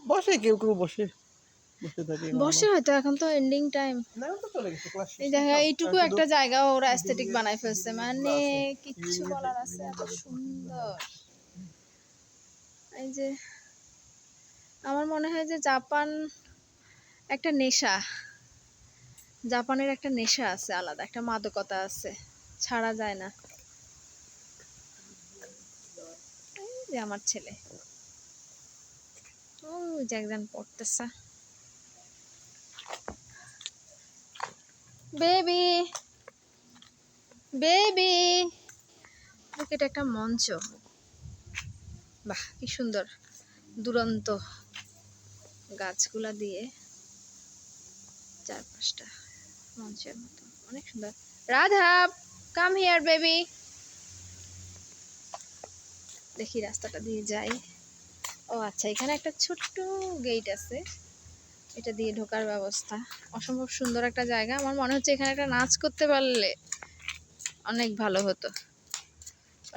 বসে কেউ কেউ বসে থাকে বসে হয়তো, এখন তো এন্ডিং টাইম। না তো চলে গেছে ক্লাস এই দেখা এইটুকু একটা জায়গা ওরা অ্যাস্থেটিক বানাই ফেলছে, মানে কিচ্ছু বলার আছে, এত সুন্দর। এই যে আমার মনে হয় যে জাপান একটা নেশা, জাপানের একটা নেশা আছে, আলাদা একটা মাদকতা আছে, ছাড়া যায় না। এই যে আমার ছেলে, ও যে একজন পড়তেছে, বেবি বেবি। এটা একটা মঞ্চ, বাহ কি সুন্দর, দুরন্ত গাছগুলা দিয়ে চারপাশটা মঞ্চের মতো, অনেক সুন্দর। Radha, come here baby. দেখি রাস্তাটা দিয়ে যাই। ও আচ্ছা, এখানে একটা ছোট্ট গেট আছে, এটা দিয়ে ঢোকার ব্যবস্থা। অসম্ভব সুন্দর একটা জায়গা। আমার মনে হচ্ছে এখানে একটা নাচ করতে পারলে অনেক ভালো হতো।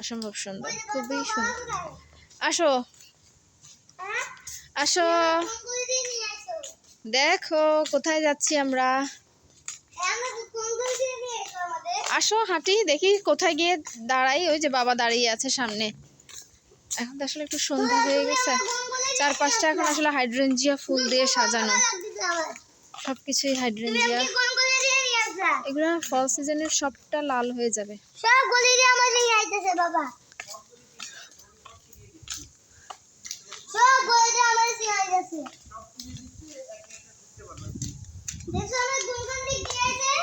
অসম্ভব সুন্দর, খুবই সুন্দর। আসো আসো, দেখো কোথায় যাচ্ছি আমরা। আসো হাঁটি, দেখি কোথায় গিয়ে দাঁড়াই। ওই যে বাবা দাঁড়িয়ে আছে সামনে। এখন তো আসলে একটু সন্ধ্যা হয়ে গেছে, চারপাশটা এখন আসলে হাইড্রেঞ্জিয়া ফুল দিয়ে সাজানো, সবকিছুই হাইড্রেঞ্জিয়া। এগুলো ফল সিজনের সবটা লাল হয়ে যাবে। সব গলি দিয়ে আমার নিয়ে আইতেছে বাবা, সব গলি দিয়ে আমার নিয়ে আইতেছে। দেখো আমার দুজন দিক দিয়ে